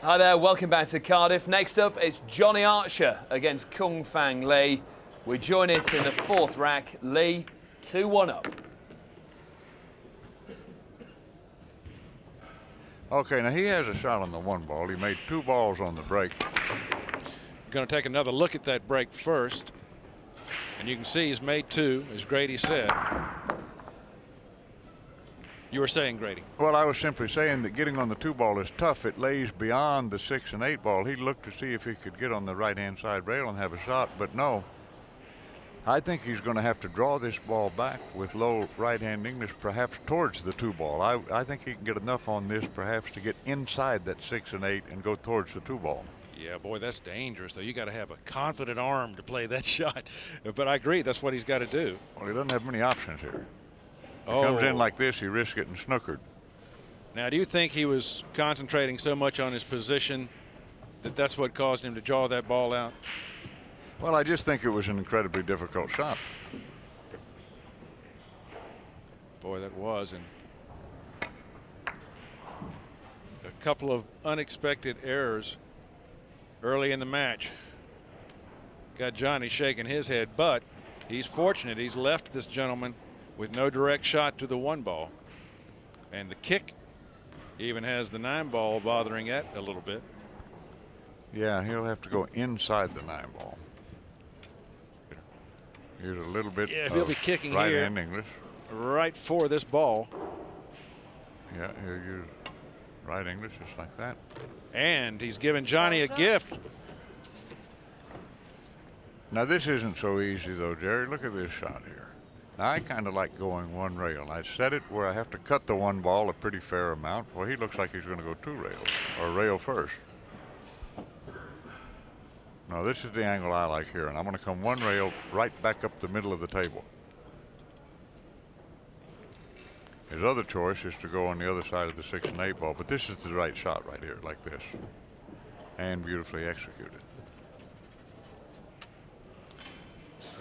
Hi there, welcome back to Cardiff. Next up, it's Johnny Archer against Kun-Fang Lee. We join it in the fourth rack. Lee, 2-1 up. Okay, now he has a shot on the one ball. He made 2 balls on the break. Going to take another look at that break first. And you can see he's made 2, as Grady said. You were saying, Grady? Well, I was simply saying that getting on the 2 ball is tough. It lays beyond the 6 and 8 ball. He looked to see if he could get on the right-hand side rail and have a shot, but no. I think he's going to have to draw this ball back with low right-hand English, perhaps towards the 2 ball. I think he can get enough on this, perhaps, to get inside that 6 and 8 and go towards the 2 ball. Yeah, boy, that's dangerous, though. You got to have a confident arm to play that shot. But I agree, that's what he's got to do. Well, he doesn't have many options here. If he comes in like this, he risks getting snookered. Now, do you think he was concentrating so much on his position that that's what caused him to draw that ball out? Well, I just think it was an incredibly difficult shot. Boy, that was. And a couple of unexpected errors early in the match got Johnny shaking his head, but he's fortunate. He's left this gentleman with no direct shot to the 1 ball. And the kick even has the 9 ball bothering it a little bit. Yeah, he'll have to go inside the 9 ball. Here's a little bit. Yeah, he'll be kicking right-hand here English. right for this ball. Yeah, he'll use right English just like that. And he's giving Johnny a gift. Now this isn't so easy though, Jerry. Look at this shot here. Now I kind of like going 1 rail. I set it where I have to cut the 1 ball a pretty fair amount. Well, he looks like he's going to go 2 rails, or rail first. No, this is the angle I like here, and I'm going to come 1 rail right back up the middle of the table. His other choice is to go on the other side of the 6 and 8 ball, but this is the right shot right here, like this, and beautifully executed.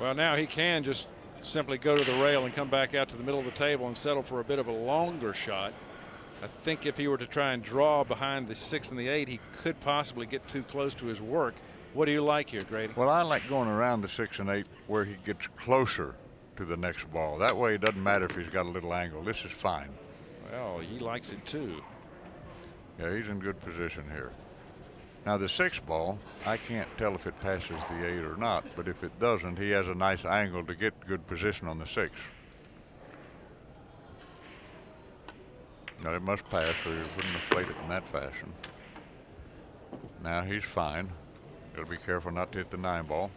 Well, now he can just simply go to the rail and come back out to the middle of the table and settle for a bit of a longer shot. I think if he were to try and draw behind the 6 and the 8, he could possibly get too close to his work. What do you like here, Grady? Well, I like going around the 6 and 8 where he gets closer to the next ball. That way it doesn't matter if he's got a little angle. This is fine. Well, he likes it too. Yeah, he's in good position here. Now the 6 ball, I can't tell if it passes the 8 or not, but if it doesn't, he has a nice angle to get good position on the 6. Now it must pass, or he wouldn't have played it in that fashion. Now he's fine. Got to be careful not to hit the 9 ball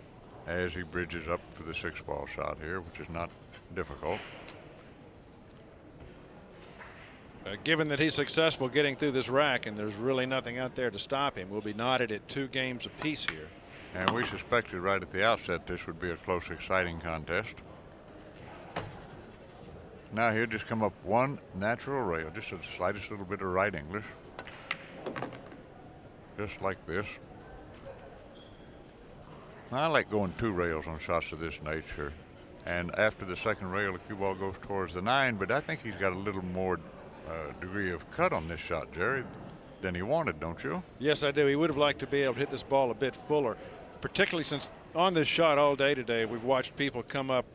as he bridges up for the 6 ball shot here, which is not difficult. Given that he's successful getting through this rack and there's really nothing out there to stop him, we'll be knotted at 2 games apiece here. And we suspected right at the outset this would be a close, exciting contest. Now he'll just come up 1 natural rail, just the slightest little bit of right English. Just like this. Now, I like going 2 rails on shots of this nature. And after the 2nd rail, the cue ball goes towards the 9, but I think he's got a little more degree of cut on this shot, Jerry, than he wanted, don't you? Yes, I do. He would have liked to be able to hit this ball a bit fuller, particularly since on this shot all day today, we've watched people come up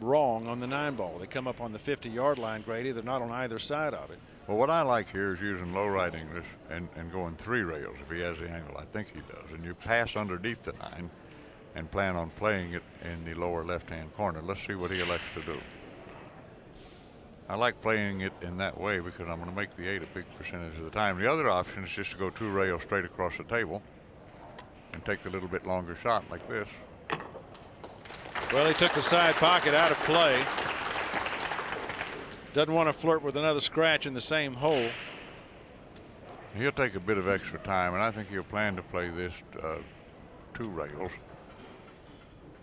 wrong on the 9 ball. They come up on the 50-yard line, Grady. They're not on either side of it. Well, what I like here is using low right English and going 3 rails if he has the angle. I think he does. And you pass underneath the 9 and plan on playing it in the lower left-hand corner. Let's see what he elects to do. I like playing it in that way because I'm going to make the 8 a big percentage of the time. The other option is just to go 2 rails straight across the table and take the little bit longer shot like this. Well, he took the side pocket out of play. Doesn't want to flirt with another scratch in the same hole. He'll take a bit of extra time, and I think he'll plan to play this 2 rails.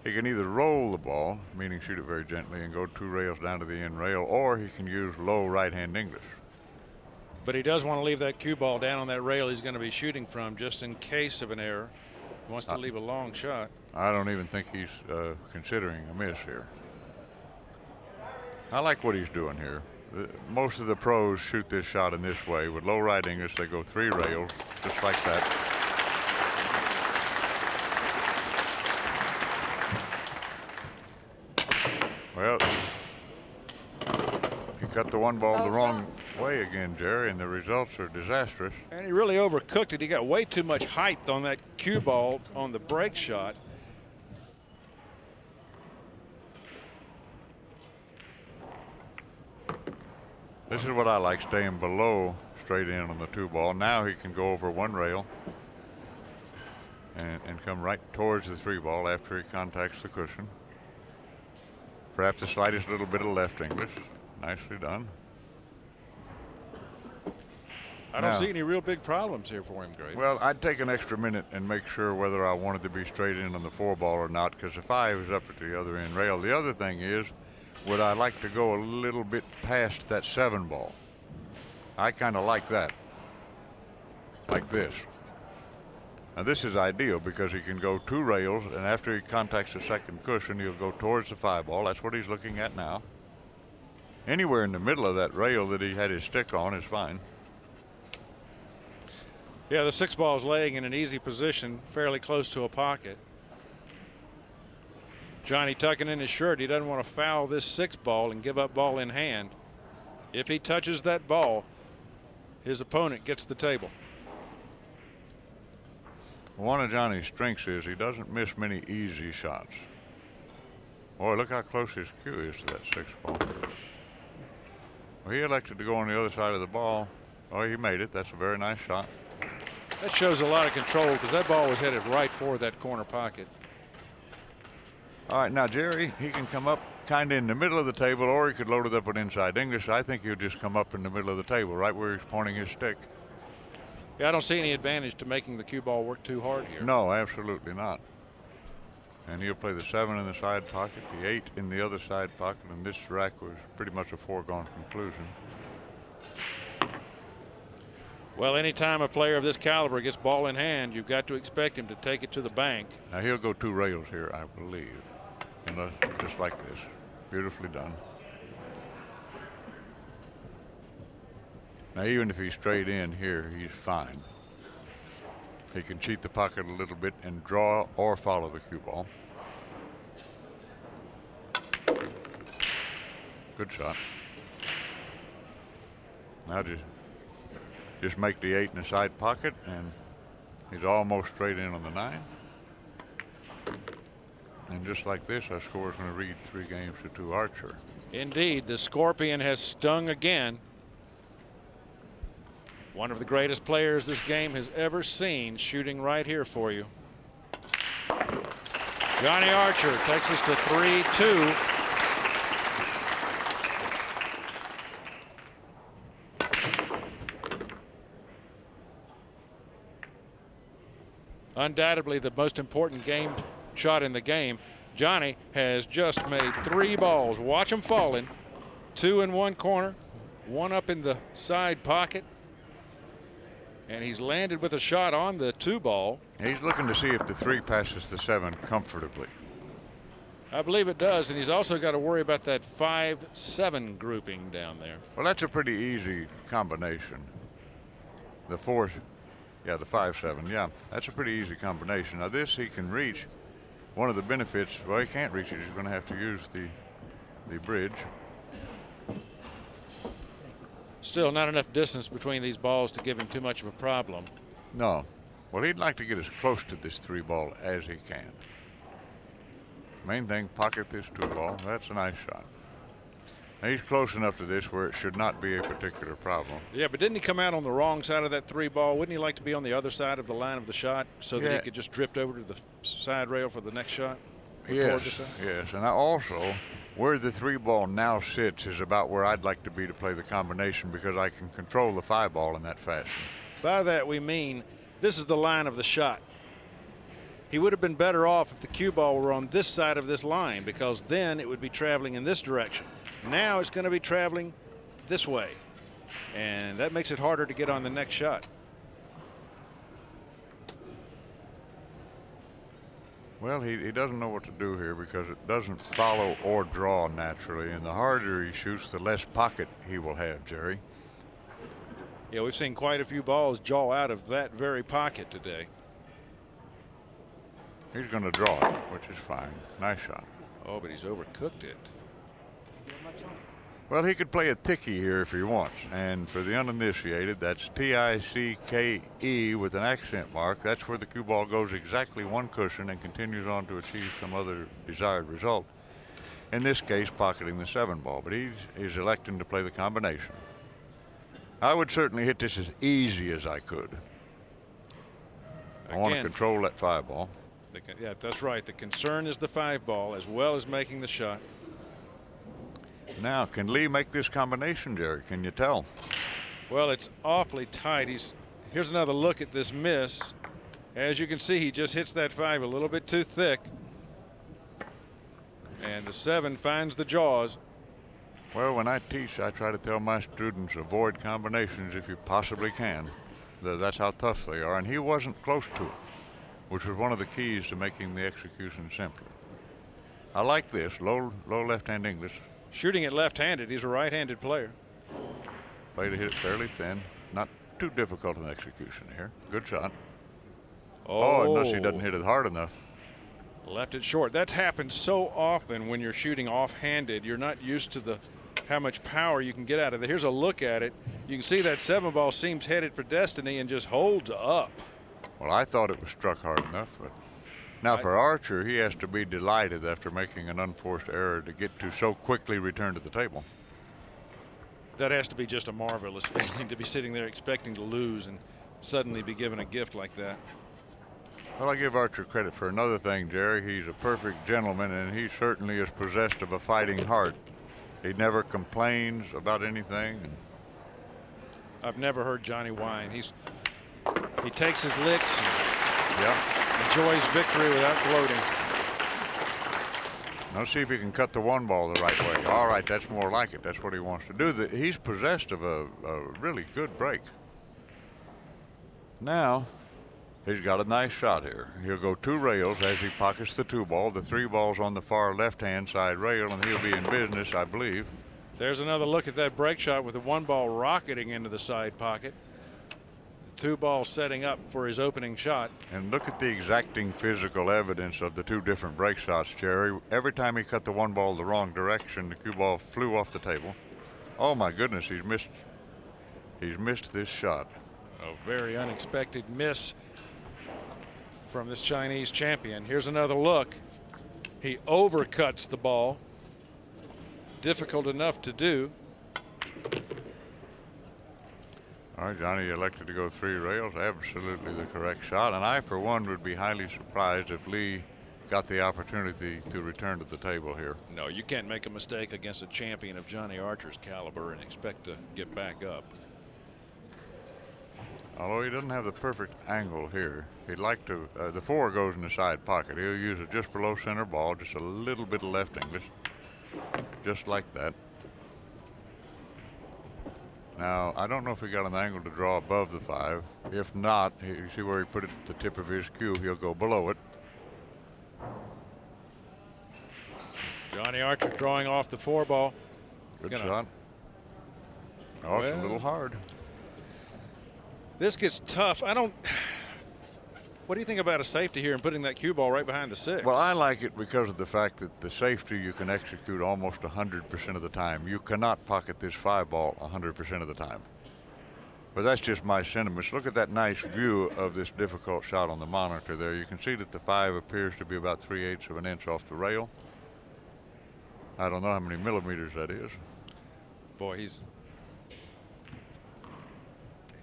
He can either roll the ball, meaning shoot it very gently, and go 2 rails down to the end rail, or he can use low right-hand English. But he does want to leave that cue ball down on that rail he's going to be shooting from just in case of an error. He wants to leave a long shot. I don't even think he's considering a miss here. I like what he's doing here. Most of the pros shoot this shot in this way. With low right English, they go 3 rails, just like that. Well, he cut the one ball the wrong way again, Jerry, and the results are disastrous. And he really overcooked it. He got way too much height on that cue ball on the break shot. This is what I like, staying below straight in on the 2 ball. Now he can go over 1 rail and come right towards the 3 ball after he contacts the cushion. Perhaps the slightest little bit of left English. Nicely done. I don't see any real big problems here for him, Greg. Well, I'd take an extra minute and make sure whether I wanted to be straight in on the 4 ball or not, because the 5 is up at the other end rail. The other thing is, would I like to go a little bit past that 7 ball? I kind of like that, like this. Now this is ideal because he can go 2 rails, and after he contacts the second cushion, he'll go towards the 5 ball. That's what he's looking at now. Anywhere in the middle of that rail that he had his stick on is fine. Yeah, the 6 ball is laying in an easy position, fairly close to a pocket. Johnny tucking in his shirt. He doesn't want to foul this 6 ball and give up ball in hand. If he touches that ball, his opponent gets the table. One of Johnny's strengths is he doesn't miss many easy shots. Boy, look how close his cue is to that 6 ball. Well, he elected to go on the other side of the ball. Oh, he made it. That's a very nice shot. That shows a lot of control because that ball was headed right for that corner pocket. All right, now Jerry, he can come up kind of in the middle of the table, or he could load it up with inside English. I think he'll just come up in the middle of the table, right where he's pointing his stick. Yeah, I don't see any advantage to making the cue ball work too hard here. No, absolutely not. And he'll play the 7 in the side pocket, the 8 in the other side pocket, and this rack was pretty much a foregone conclusion. Well, anytime a player of this caliber gets ball in hand, you've got to expect him to take it to the bank. Now he'll go 2 rails here, I believe. And just like this. Beautifully done. Now even if he's straight in here, he's fine. He can cheat the pocket a little bit and draw or follow the cue ball. Good shot. Now just make the 8 in the side pocket, and he's almost straight in on the 9. And just like this, our score is going to read 3 games to 2 Archer. Indeed, the Scorpion has stung again. One of the greatest players this game has ever seen shooting right here for you. Johnny Archer takes us to 3-2. Undoubtedly the most important game shot in the game. Johnny has just made 3 balls. Watch them falling. 2 in one corner, 1 up in the side pocket. And he's landed with a shot on the 2 ball. He's looking to see if the 3 passes the 7 comfortably. I believe it does, and he's also got to worry about that 5-7 grouping down there. Well, that's a pretty easy combination. The 4, yeah, the 5-7, yeah, that's a pretty easy combination. Now this he can reach. One of the benefits, well, he can't reach it. He's going to have to use the bridge. Still not enough distance between these balls to give him too much of a problem. No. Well, he'd like to get as close to this 3 ball as he can. Main thing, pocket this 2 ball. That's a nice shot. Now he's close enough to this where it should not be a particular problem. Yeah, but didn't he come out on the wrong side of that 3 ball? Wouldn't he like to be on the other side of the line of the shot so that he could just drift over to the side rail for the next shot? Yes, yes. And also, where the 3 ball now sits is about where I'd like to be to play the combination, because I can control the 5 ball in that fashion. By that we mean this is the line of the shot. He would have been better off if the cue ball were on this side of this line, because then it would be traveling in this direction. Now it's going to be traveling this way, and that makes it harder to get on the next shot. Well, he doesn't know what to do here because it doesn't follow or draw naturally, and the harder he shoots, the less pocket he will have, Jerry. Yeah, we've seen quite a few balls jaw out of that very pocket today. He's going to draw it, which is fine. Nice shot. Oh, but he's overcooked it. Well, he could play a ticke here if he wants, and for the uninitiated, that's T-I-C-K-E with an accent mark. That's where the cue ball goes exactly one cushion and continues on to achieve some other desired result. In this case, pocketing the 7 ball, but he's electing to play the combination. I would certainly hit this as easy as I could. I want to control that 5 ball. Yeah, that's right. The concern is the 5 ball as well as making the shot. Now, can Lee make this combination, Jerry? Can you tell? Well, it's awfully tight. Here's another look at this miss. As you can see, he just hits that 5 a little bit too thick. And the 7 finds the jaws. Well, when I teach, I try to tell my students avoid combinations if you possibly can. That's how tough they are, and he wasn't close to it, which was one of the keys to making the execution simpler. I like this, low left-hand English. Shooting it left-handed, he's a right-handed player. Way to hit it fairly thin. Not too difficult an execution here. Good shot. Oh, unless he doesn't hit it hard enough. Left it short. That happens so often when you're shooting off-handed. You're not used to how much power you can get out of it. Here's a look at it. You can see that 7 ball seems headed for destiny and just holds up. Well, I thought it was struck hard enough, but now for Archer, he has to be delighted after making an unforced error to get to so quickly return to the table. That has to be just a marvelous feeling to be sitting there expecting to lose and suddenly be given a gift like that. Well, I give Archer credit for another thing, Jerry. He's a perfect gentleman, and he certainly is possessed of a fighting heart. He never complains about anything. I've never heard Johnny whine. He takes his licks and enjoys victory without gloating. Now see if he can cut the 1 ball the right way. All right, that's more like it. That's what he wants to do. He's possessed of a really good break. Now, he's got a nice shot here. He'll go 2 rails as he pockets the 2 ball. The 3 ball's on the far left-hand side rail, and he'll be in business, I believe. There's another look at that break shot with the 1 ball rocketing into the side pocket. 2 balls setting up for his opening shot. And look at the exacting physical evidence of the 2 different break shots, Jerry. Every time he cut the 1 ball the wrong direction, the cue ball flew off the table. Oh my goodness, he's missed this shot. A very unexpected miss from this Chinese champion. Here's another look. He overcuts the ball. Difficult enough to do. All right, Johnny elected to go 3 rails. Absolutely the correct shot. And I, for one, would be highly surprised if Lee got the opportunity to return to the table here. No, you can't make a mistake against a champion of Johnny Archer's caliber and expect to get back up. Although he doesn't have the perfect angle here. He'd like to, the 4 goes in the side pocket. He'll use it just below center ball, just a little bit of left English. Just like that. Now, I don't know if he got an angle to draw above the 5. If not, you see where he put it at the tip of his cue, he'll go below it. Johnny Archer drawing off the 4 ball. Good shot. Oh, it's a little hard. This gets tough. What do you think about a safety here and putting that cue ball right behind the 6? Well, I like it because of the fact that the safety you can execute almost 100% of the time. You cannot pocket this 5 ball 100% of the time. But that's just my sentiments. Look at that nice view of this difficult shot on the monitor there. You can see that the 5 appears to be about 3/8 of an inch off the rail. I don't know how many millimeters that is. Boy, he's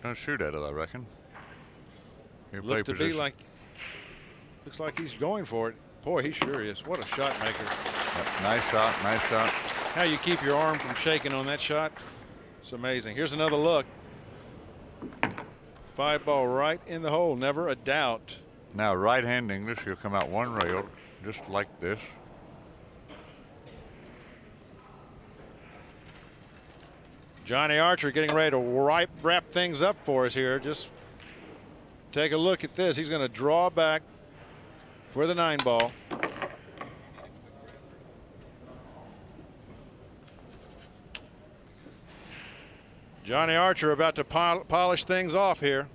gonna shoot at it, I reckon. Looks to be like, looks like he's going for it. Boy, he sure is. What a shot maker. Yep, nice shot, nice shot. How you keep your arm from shaking on that shot, it's amazing. Here's another look. 5 ball right in the hole, never a doubt. Now, right-hand English, he'll come out 1 rail, just like this. Johnny Archer getting ready to wrap things up for us here. Just take a look at this. He's going to draw back for the 9 ball. Johnny Archer about to polish things off here.